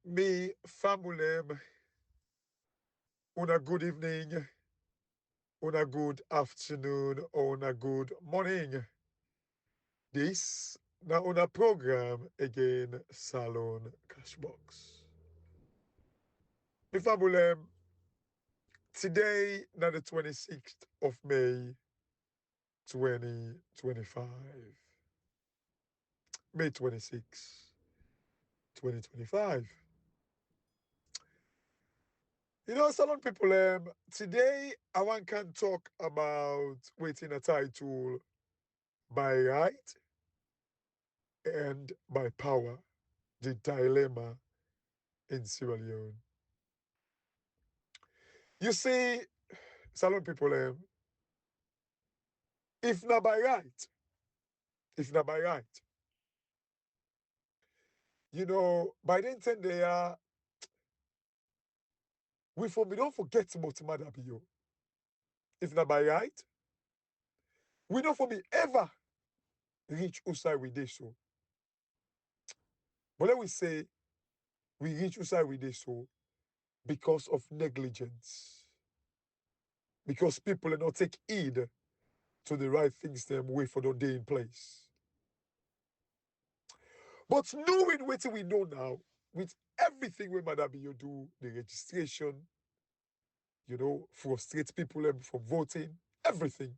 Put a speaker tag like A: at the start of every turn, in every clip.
A: Me famulem, una good evening, una good afternoon, or una good morning. This na una program again, Salone Cashbox. Me famulem, today na the 26th of May, 2025. May 26, 2025. Salon people, today I want can talk about waiting a title by right and by power, the dilemma in Sierra Leone. You see, Salon people, if not by right, if not by right, by the time they are, we don't forget about Madabio. If not by right, we don't for me ever reach Usai with this so. But let we say we reach Usai with this so because of negligence. Because people are not take heed to the right things them way for the day in place. But knowing what we know now, with everything we Madam you do, the registration, frustrate people from voting, everything.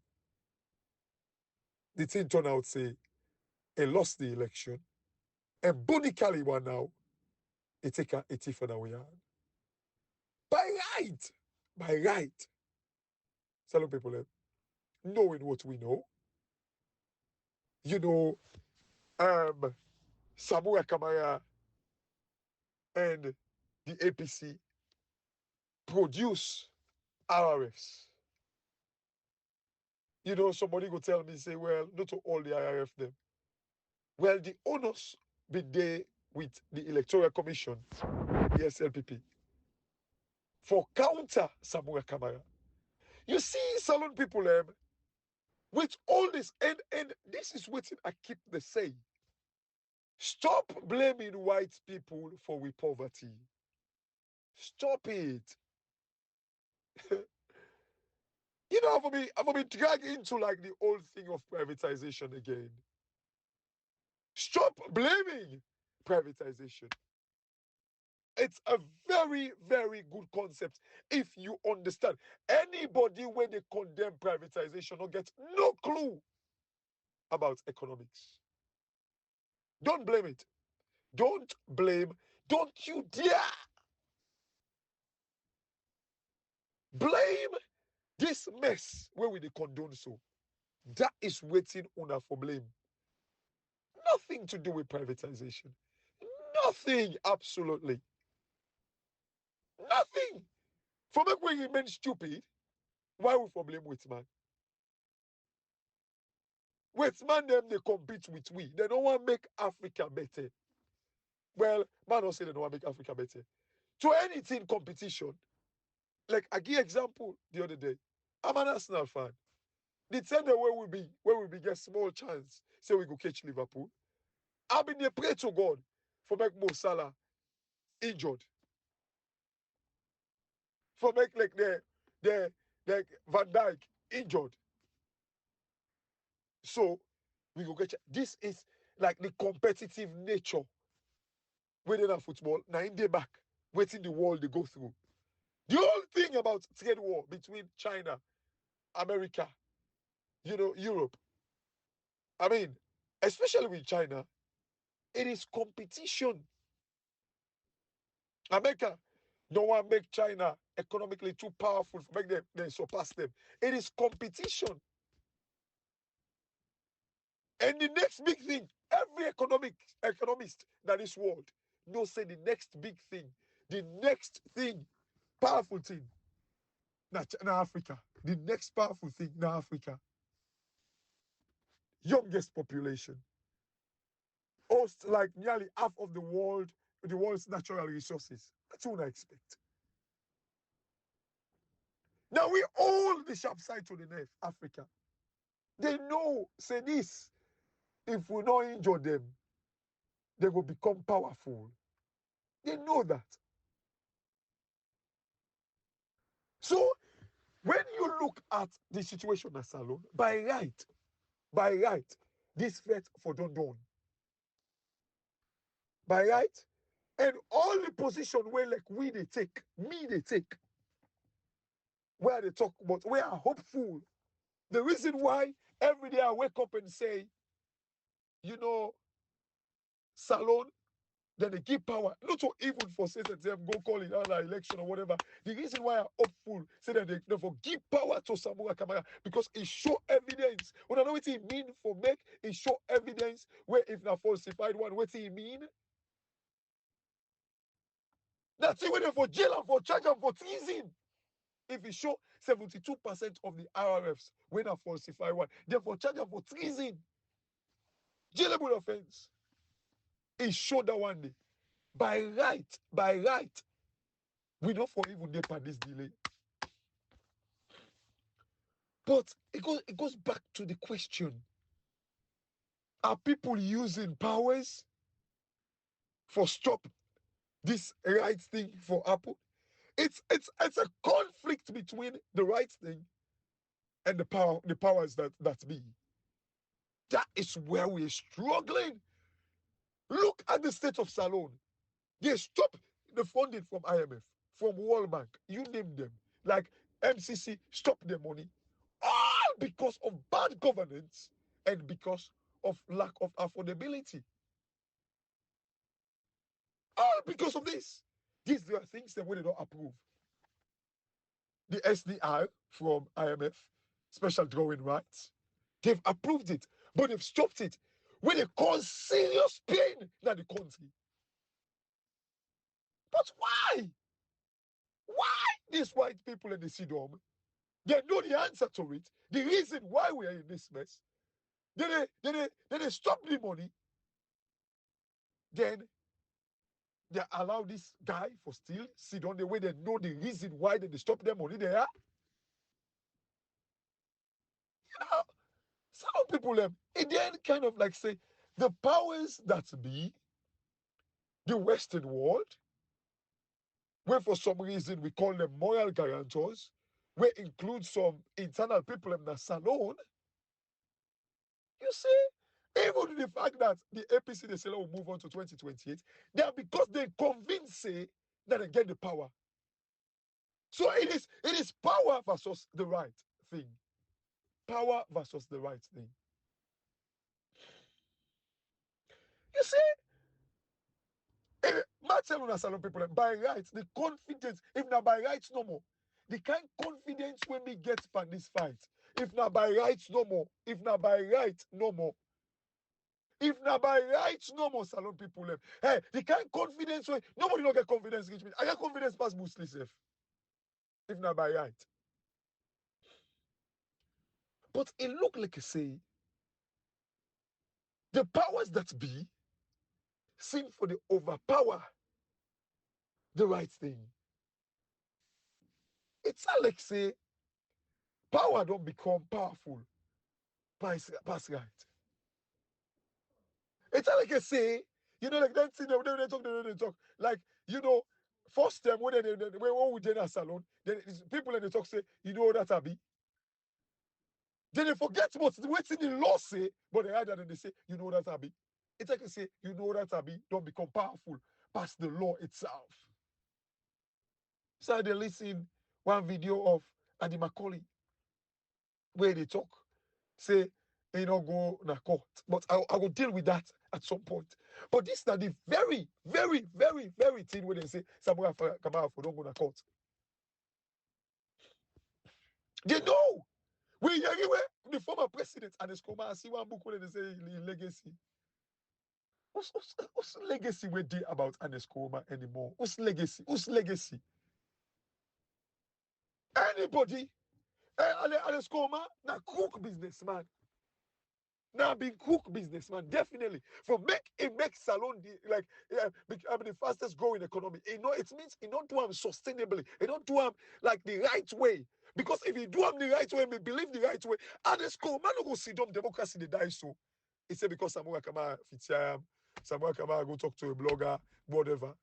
A: The thing turned out say, he lost the election, and bonically one now, he take a for now we are. By right, by right. Salon people, knowing what we know, you know, Samuel Kamara and the APC produce RRFs. Somebody go tell me, say, well, not to all the IRF them. Well, the owners be there with the Electoral Commission, the SLPP, for counter Samuel Kamara. You see, Salon people, with all this, and this is what I keep the saying. Stop blaming white people for we poverty. Stop it. I'm gonna be dragged into like the old thing of privatization again. Stop blaming privatization. It's a very, very good concept if you understand. Anybody when they condemn privatization or get no clue about economics. Don't blame it. Don't blame. Don't you dare blame this mess where we they condone so. That is waiting una for blame. Nothing to do with privatization. Nothing, absolutely. Nothing. For make we remain stupid, why we for blame Whitman? Whitman them they compete with we. They don't want to make Africa better. Well, man don't say they don't want to make Africa better. To anything competition, like I give example the other day. I'm an Arsenal fan. The time that where we be get small chance, say we go catch Liverpool. I've been there pray to God for make Mo Salah injured. For make like the like Van Dijk injured. So we go get this is like the competitive nature within our football. Now in the back, waiting the world they go through. The whole thing about trade war between China, America, Europe. I mean, especially with China, it is competition. America no one make China economically too powerful to make them surpass them. It is competition. And the next big thing, every economist that this world knows say the next big thing, the next thing, powerful thing, na Africa. The next powerful thing na Africa. Youngest population. Host like nearly half of the world's natural resources. That's what I expect. Now we all the sharp side to the left, Africa. They know, say this, if we don't injure them, they will become powerful. They know that. So when you look at the situation at Salone, by right, this fight for Don Don. By right, and all the position where like we they take, where they talk about, we are hopeful. The reason why every day I wake up and say, you know, Salone, then they give power, not so even for say that them go call it another election or whatever. The reason why I'm hopeful say that they never give power to Samura Kamara because it show evidence. When I know what it mean for make it show evidence where if not falsified one, what it mean? That's it when they for jail and for charge and for treason. If it show 72% of the RRFs when I falsify one, therefore charge them for treason. Jailable offense. It showed that one day. By right, we don't for even depend this delay. But it goes back to the question. Are people using powers for stop this right thing for Apple? It's a conflict between the right thing and the powers that be. That is where we're struggling. Look at the state of Salone. They stop the funding from IMF, from World Bank, you name them. Like MCC, stop the money. All because of bad governance and because of lack of affordability. All because of this. These are things that we don't approve. The SDR from IMF, special drawing rights, they've approved it, but they've stopped it when it cause serious pain in the country. But why? Why these white people in the CDOM? They know the answer to it. The reason why we are in this mess. Then they stop the money. Then they allow this guy for still sit on the way they know the reason why they stop their money there. You know, some people it then kind of like say the powers that be, the Western world, where for some reason we call them moral guarantors, where include some internal people in the Salone. You see, even the fact that the APC, they say, will move on to 2028, they are because they convince say that they get the power. So it is power versus the right thing. Power versus the right thing. You see, Marcel Salon people, by rights, the confidence, if not by rights no more, the kind confidence when we get for this fight, if not by rights no more, if not by rights no more. If not by rights, no more Salon people left. Hey, the kind of confidence way, nobody don't get confidence, Richmond. I get confidence past Muslim safe. If not by right. But it look like I say, the powers that be seem for the overpower the right thing. It's not like say, power don't become powerful past right. It's not like I say, you know, like that thing they talk. Like, you know, first time when we did a salon, then people in the talk say, you know that I be. Then they forget what the law say, but they add that and they say, you know that I be. It's like I say, you know that I be, don't become powerful past the law itself. So they listen one video of Adi Macaulay where they talk, say, you know, go na court. But I will deal with that at some point. But this is the very, very, very, very thing where they say, Samuel Kamara for don't go na court. They know. We anyway, the former president and his coma, see one book where they say legacy. What's legacy we did about Anescoma anymore? What's legacy? What's legacy? Anybody? Anescoma, now cook businessman. Now being cook businessman, definitely. For make Salone like I'm the fastest growing economy. You know, it means you don't do them sustainably. You don't do them like the right way. Because if you do them the right way, we believe the right way, Anescoma no go see them democracy they die so. It's because Samuel Kamara Fitiam, Samuel Kamara go talk to a blogger, whatever.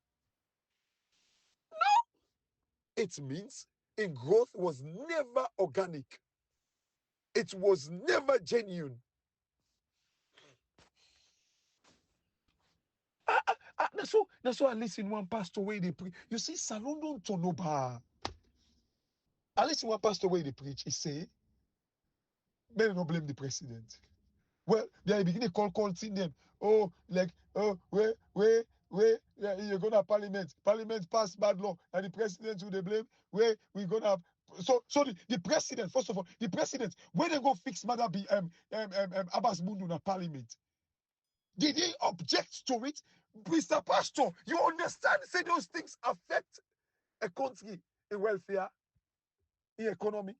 A: it means in growth was never organic. It was never genuine. That's why I listen one pastor where they preach. You see, Salone don't turn over. I listen one pastor where they preach. He say, men don't blame the president. Well, they begin to call them. Oh, like, oh, where, yeah, you're gonna have parliament. Parliament pass bad law, and the president who they blame. Where we gonna have so the president, first of all, the president, when they go fix Mother be Abbas Mundu na parliament. Did he object to it? Mr. Pastor, you understand? Say those things affect a country in welfare, in economy.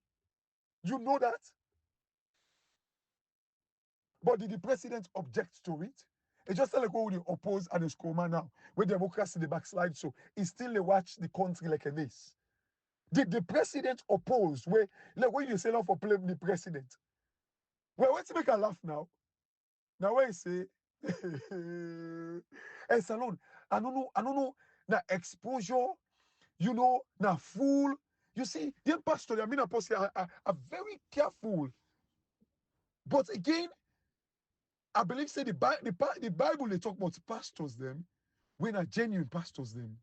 A: You know that? But did the president object to it? It's just like what we oppose and the Skoma now. When democracy the backslide, so it's still they watch the country like a this. Did the president oppose? Where like when you say not for blame the president? Well, what's make a laugh now? Now when you say hey Salone, I don't know na exposure, you know, na fool. You see, the pastor, I mean, apostle are very careful. But again, I believe say the Bible they talk about pastors them when are genuine pastors them.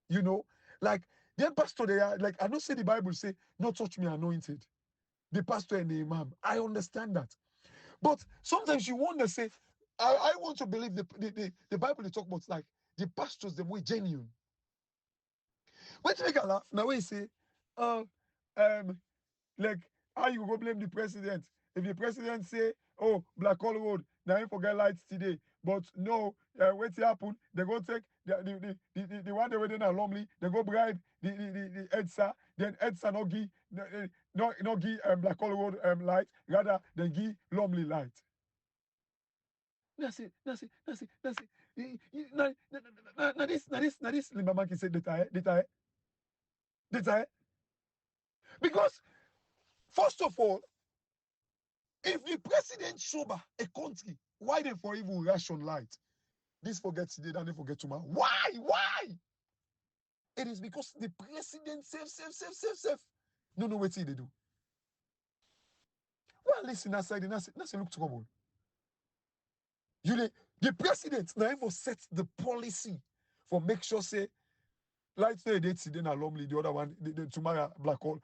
A: You know, like them pastor they are like I don't say the Bible say not touch me anointed. The pastor and the imam. I understand that. But sometimes you wonder say I want to believe the Bible they talk about like the pastors them way genuine. When you make a laugh, now we say, like how you go blame the president? If the president say, oh, Black Hole Road, now you forget lights today. But no, what's happen? They go take the one they were doing alumni, they go bribe the EDSA, then EDSA no give Black Hole Road light, rather than give Lumley light. That's it. Now this Limbaman said detail. Because first of all, if the president sober a country, why they for even ration light? This forgets today, then they forget tomorrow. Why? It is because the president safe. No, what they do. Well, listen, that's look trouble. The president now even set the policy for make sure say light say they today na Lumley, the other one the tomorrow Black Hole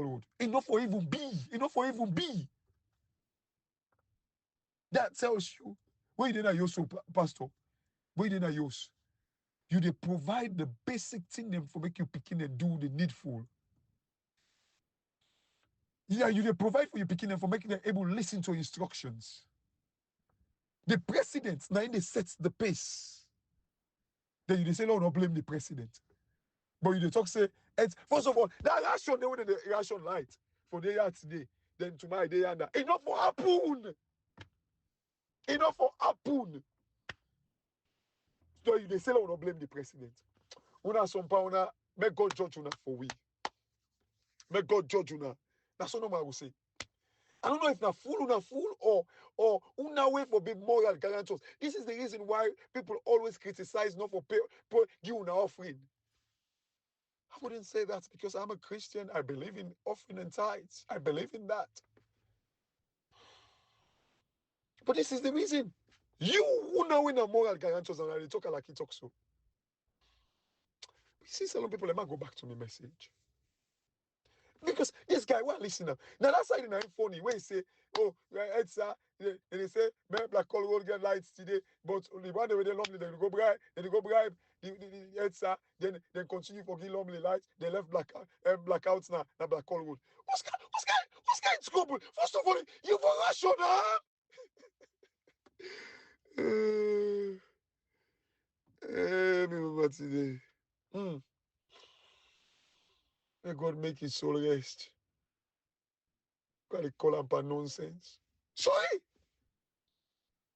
A: Road. Enough for even be. That tells you where you didn't use pastor, where you didn't use. You they provide the basic thing them for make you picking and do the needful. Yeah, you they provide for you picking them for making them able to listen to instructions. The president now they set the pace. Then you say, no, don't blame the president. But you they talk say, first of all, that ration they wanted the ration light for the year today. Then tomorrow they under. Enough for happen. So you they say, no, don't blame the president. Una some power, make God judge una for we. Make God judge una. That's what I will say. I don't know if na fool or una way for being moral guarantors. This is the reason why people always criticize not for give una offering. I wouldn't say that because I'm a Christian. I believe in offering and tithes. I believe in that. But this is the reason. You una win a moral guarantors and they talk like he talks so. You see some people, let me go back to my message. Because this guy, what listener? Now that's why it's funny. When he say, oh, EDSA, and they say, man, Black Hole Road get lights today, but the one they were Lumley, they go bribe the EDSA, then continue for give Lumley lights. They left blackouts now Black Hole Road. What's kind of trouble? First of all, you for rational. Me remember today. May God make his soul rest. Gotta call him for nonsense. Sorry.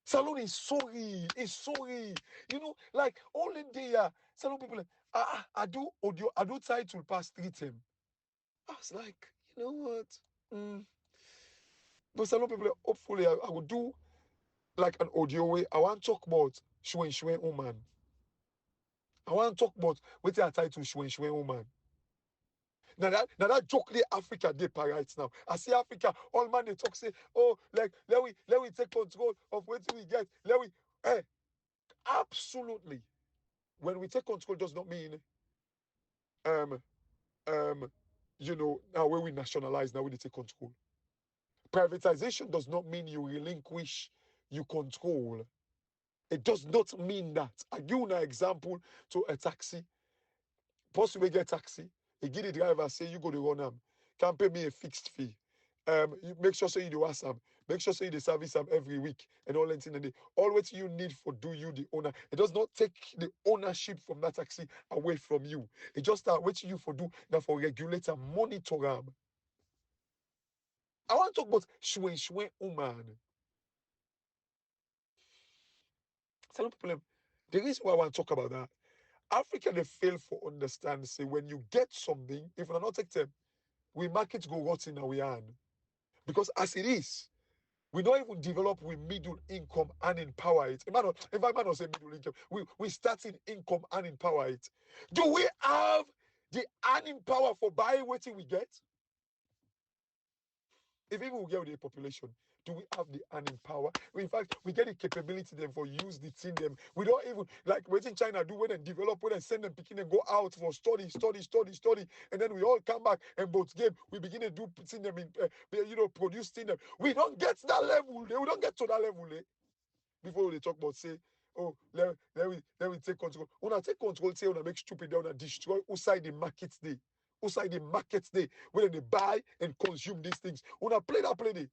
A: Salone is sorry. He's sorry. You know, like all the day, Salone people like, I do title past 3 him. I was like, you know what? But Salone people, hopefully I will do like an audio way. I want to talk about Shwen woman. I want to talk about what's your title Shwen woman. Now that joke the Africa they right now. I see Africa, all man they talk say, oh, like let we take control of what we get. Let we absolutely. When we take control does not mean um now when we nationalize, now we need to take control. Privatization does not mean you relinquish, you control. It does not mean that. I give you an example to a taxi. Possibly get taxi. You give the driver, say you go to run them. Can't pay me a fixed fee. You make sure say you do ask them. Make sure say you service them every week and all that thing. And all what you need for do you the owner. It does not take the ownership from that taxi away from you. It just start what you for do now for regulator monitor them. I want to talk about shwe woman. Some people, the reason why I want to talk about that, Africa they fail for understand. Say when you get something, if we not take them, we market go what's in our hand. Because as it is, we don't even develop with middle income and empower it. If I might not say middle income, we start in income and empower it. Do we have the earning power for buying what we get? If even we get with the population, do we have the earning power? In fact, we get the capability then for use the thing them. We don't even like what in China do when they develop, when they send them picking and go out for study, and then we all come back and both game we begin to do seeing them in produce thing them. We don't get to that level. We don't get to that level. Before they talk about say, oh, let me take control. When I take control, say when I make stupid, when I destroy outside the markets day. Outside the markets day, when they buy and consume these things. When I play that play day.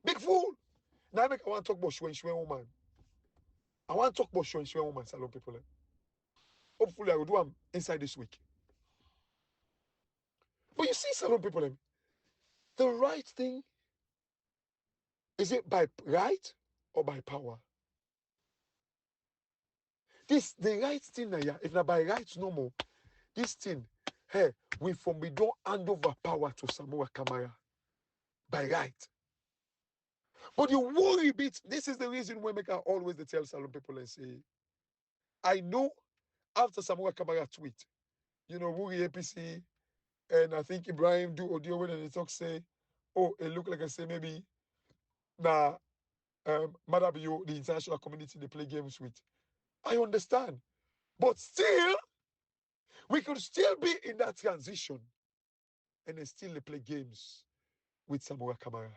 A: Big fool. Now I want to talk about shwe woman. I want to talk about shwe woman, Salone people. Hopefully I will do them inside this week. But you see, Salone people, the right thing, is it by right or by power? The right thing, if not by right no more, this thing, hey, we don't hand over power to Samoa Kamara. By right. But you worry a bit. This is the reason why I always tell Salone people and say, I know after Samoa Kamara tweet, Wuri APC, and I think Ibrahim do audio when they talk say, oh, it look like I say maybe nah Madabio, the international community they play games with. I understand. But still, we could still be in that transition and then still they play games with Samoa Kamara.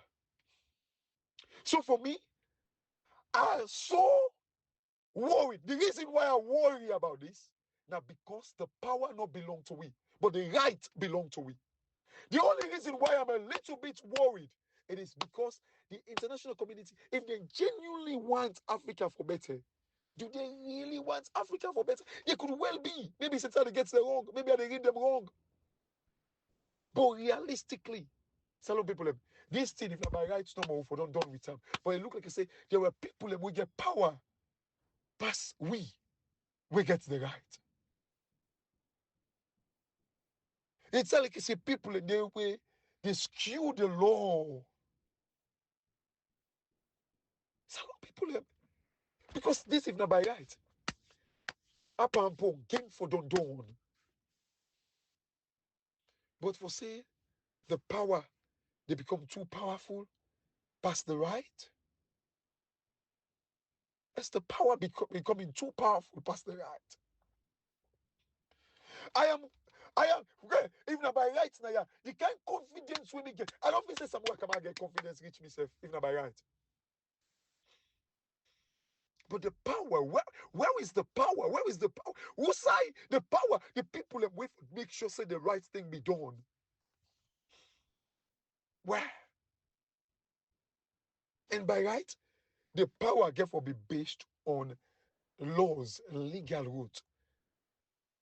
A: So for me, I'm so worried. The reason why I worry about this, now because the power not belong to we, but the right belong to we. The only reason why I'm a little bit worried, it is because the international community, if they genuinely want Africa for better, do they really want Africa for better? They could well be. Maybe Satan gets them wrong. Maybe they read them wrong. But realistically, Salone people, this thing, if my rights no more, for don't done with them. But it look like I say, there were people who get power. Pass we get the right. It's like I say, people in their way, they skew the law. Salone people, because this is not by right. Up and po, game for don't done. But for say, the power, they become too powerful, past the right. As the power becoming too powerful past the right. I am, even by right now, the kind of confidence we get. I don't think someone can get confidence reach myself, even by right. But the power, where is the power? Where is the power? Who say the power? The people that we make sure say the right thing be done. Where? And by right, the power therefore be based on laws, legal route,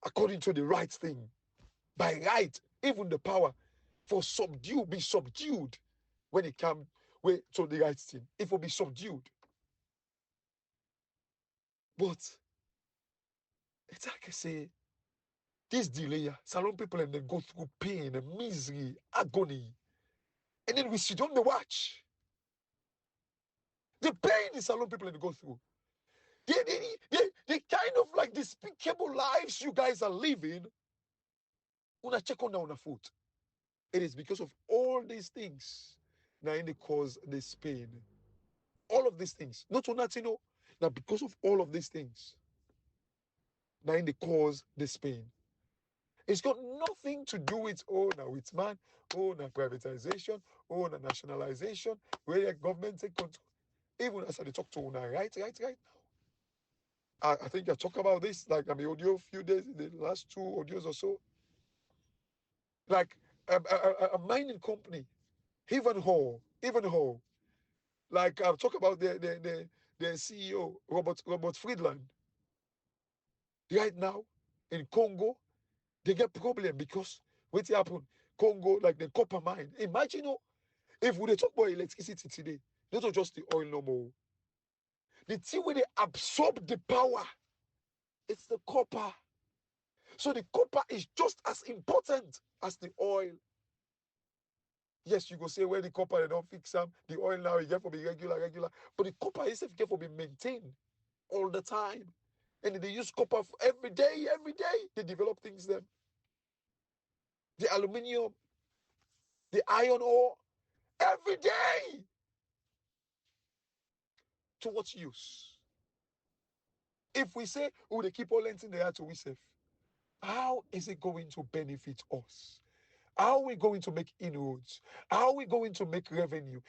A: according to the right thing. By right, even the power for be subdued when it comes to the right thing. It will be subdued. But it's like I say, this delay, Salone people and they go through pain, misery, agony. And then we sit on the watch. The pain the Salone people and they go through. The kind of like despicable lives you guys are living. Una check on una foot. It is because of all these things now in the cause this pain. All of these things. Not to nothing, no. Now because of all of these things, now in the cause this pain. It's got nothing to do with, oh, now it's man, oh, now privatization, oh, now nationalization, where the government take control. Even as I talk to now, right. I think I talk about this, like I mean, audio a few days, the last 2 audios or so. Like a mining company, Ivanhoe. Like I've talked about the CEO, Robert Friedland. Right now, in Congo, they get problem because what happened? Congo, like the copper mine. Imagine, if we talk about electricity today, not just the oil no more. The thing where they absorb the power, it's the copper. So the copper is just as important as the oil. Yes, you go say where the copper they don't fix them. The oil now you get for be regular. But the copper itself get for be maintained all the time. And they use copper for every day. They develop things then. The aluminium, the iron ore, every day. To what use? If we say, oh, they keep on lending the air to we save, how is it going to benefit us? How are we going to make inroads? How are we going to make revenue?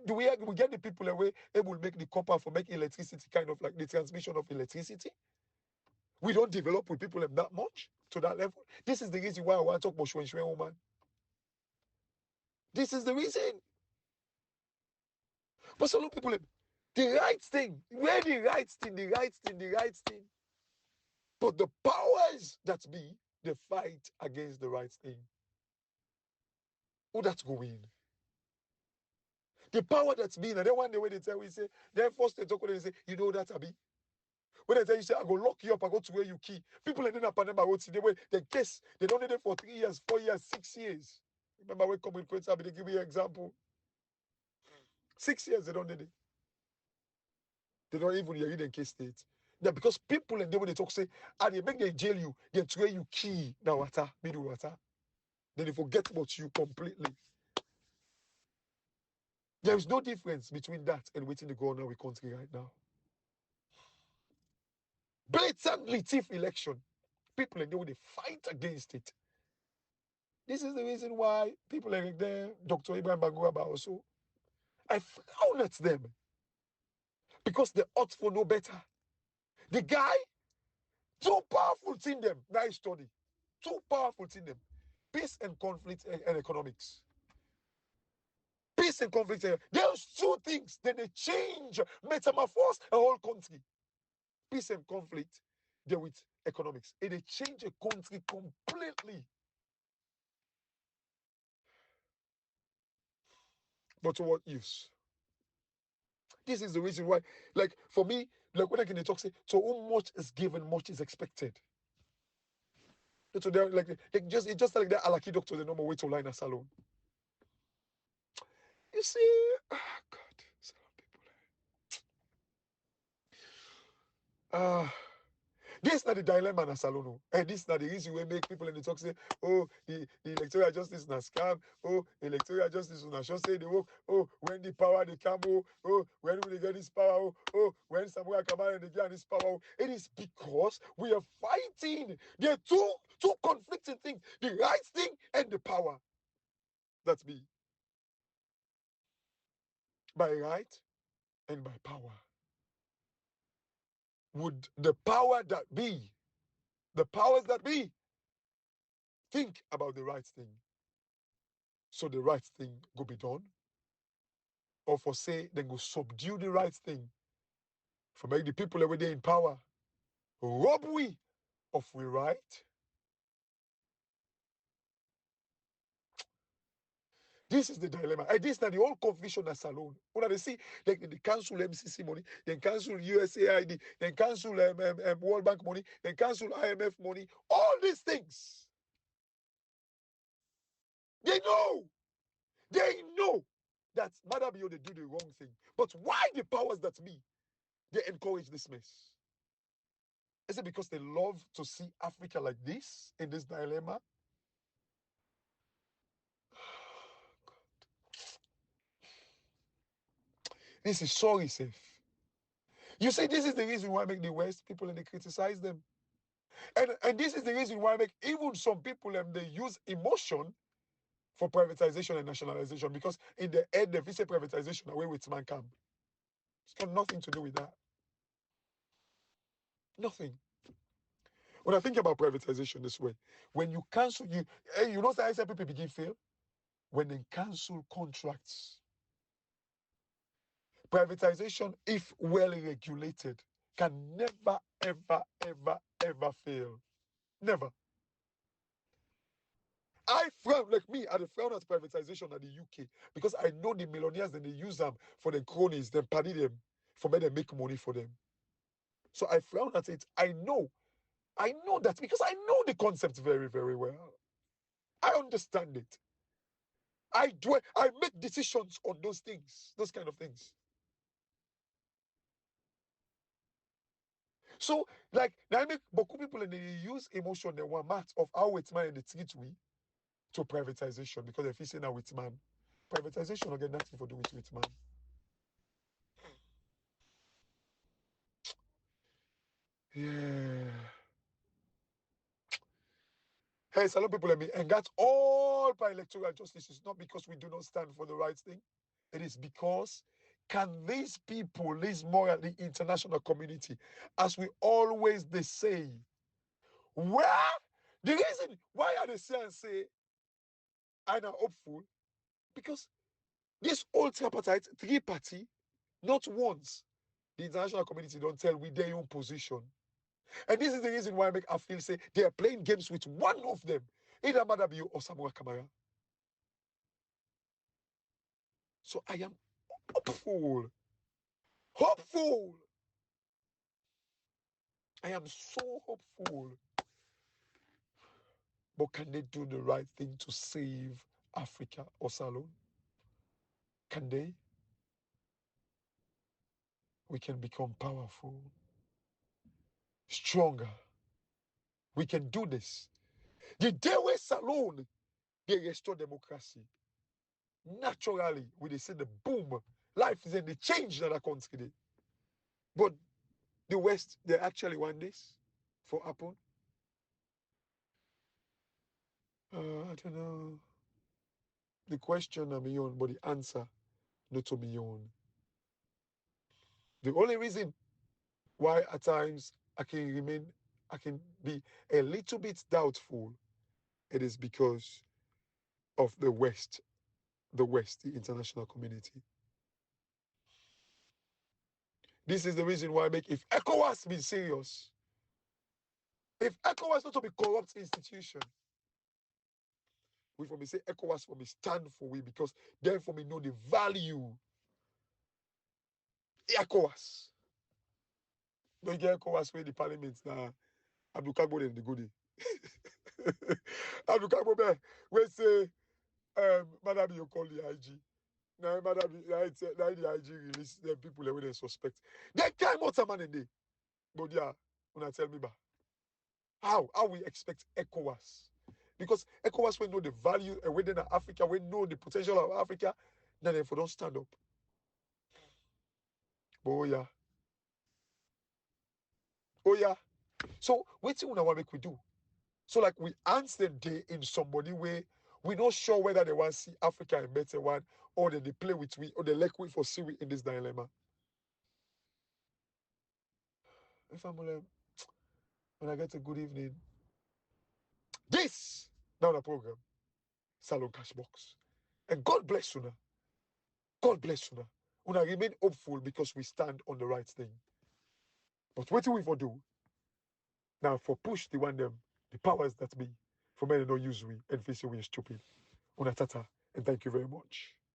A: Do we get the people away able to make the copper for make electricity, kind of like the transmission of electricity? We don't develop with people that much to that level. This is the reason why I want to talk about Shwen woman. This is the reason. But some people, the right thing, where the right thing. But the powers that be, they fight against the right thing. Who that's going? The power that's been, and then one day when they tell we say, then first they talk when they say, you know that Abi. When they tell you say, I go lock you up, I go to where you key. People ended up on them about they guess they don't need it for 3 years, 4 years, 6 years. Remember when come with Quincy, they give me an example. 6 years they don't need it. They don't even hear in case state. Yeah, because people and then when they talk say, and they make them jail you, they where you key now water, middle water. Then they forget about you completely. There is no difference between that and waiting to go on our country right now. Blatantly thief election. People and they fight against it. This is the reason why people like them, Dr. Ibrahim Baguaba also, I frown at them. Because they ought for no better. The guy, too powerful in them. Nice study. Too powerful in them. Peace and conflict and economics. Peace and conflict. There's 2 things. Then they change, metamorphose a whole country. Peace and conflict, they're with economics. And they change a country completely. But to what use? This is the reason why, like for me, like when I can talk, say, so whom much is given, much is expected. So they're like it's just like that Alaki doctor, the normal way to line a salon. You see, God, salon people. This is not the dilemma na salon. And this is not the reason we make people in the talk say, oh, the electoral justice is a scam. Oh, electoral justice is not just say the work. Oh, when the power they come, oh, when will they get this power? Oh, when someone come out and they get this power. It is because we are fighting. There are two conflicting things: the right thing and the power. That's me. By right and by power. Would the power that be, the powers that be, think about the right thing? So the right thing go be done? Or for say, then go subdue the right thing. For make the people every day in power rob we of we right? This is the dilemma. And this is not the whole confusion as alone. When they see, they cancel MCC money, then cancel USAID, then cancel World Bank money, then cancel IMF money. All these things. They know that Madabio, they do the wrong thing. But why the powers that be, they encourage this mess? Is it because they love to see Africa like this, in this dilemma? This is sorry safe. You see, this is the reason why I make the West people and they criticize them. And this is the reason why I make even some people they use emotion for privatization and nationalization, because in the end, if it's a privatization, away with man come. It's got nothing to do with that. Nothing. When I think about privatization this way, when you cancel, you know that ISL people begin fail? When they cancel contracts. Privatization, if well regulated, can never, ever, ever, ever fail. Never. I frown, like me, I frown at privatization at the UK because I know the millionaires and they use them for the cronies, then pay them for me to make money for them. So I frown at it. I know that because I know the concept very, very well. I understand it. I make decisions on those things, those kind of things. So, like, now I make beaucoup people and they use emotion they want match of how it's man and the treat we to privatization, because if you say now it's man, privatization will get nothing to do with man. Yeah. Hey, Salone people let me, and that's all by electoral justice. It's not because we do not stand for the right thing. It is because can these people, these moral, the international community, as we always they say, where the reason why are they say I'm not hopeful, because this whole tripartite, three-party, not once the international community don't tell we their own position. And this is the reason why I feel say they are playing games with one of them, either Madabiyo or Samuel Kamara. So I am hopeful. Hopeful. I am so hopeful. But can they do the right thing to save Africa or Salone? Can they? We can become powerful, stronger. We can do this. The day where Salone, they restore democracy. Naturally, we they say the boom, life is in the change that I country. But the West, they actually want this for happen. I don't know. The question I'm on, but the answer not to me on. The only reason why at times I can be a little bit doubtful, it is because of the West, the international community. This is the reason why I make, if ECOWAS be serious, if ECOWAS not to be corrupt institution, we for me say ECOWAS for me stand for we, because then for me know the value ECOWAS. Don't get ECOWAS where the parliament now Abdukagbo them the goodie. Abdukagbo we say Madam you call the IG. Now Madam now the IG release the people that they suspect. They can't more time in day. But yeah, when I tell me about how we expect ECOWAS. Because ECOWAS will know the value within Africa, we know the potential of Africa, then if we don't stand up. Oh yeah. Oh yeah. So what do you want to do? So like we answer them day in somebody way, we're not sure whether they want to see Africa a better one, or they play with we, or they like we for see we in this dilemma. If I'm when I get a good evening, this now the program, Salone Cashbox. And God bless you now. God bless you now. Una remain hopeful because we stand on the right thing. But what do we for do? Now for push the one them, the powers that be, for men no use we and face we stupid. Una tata, and thank you very much.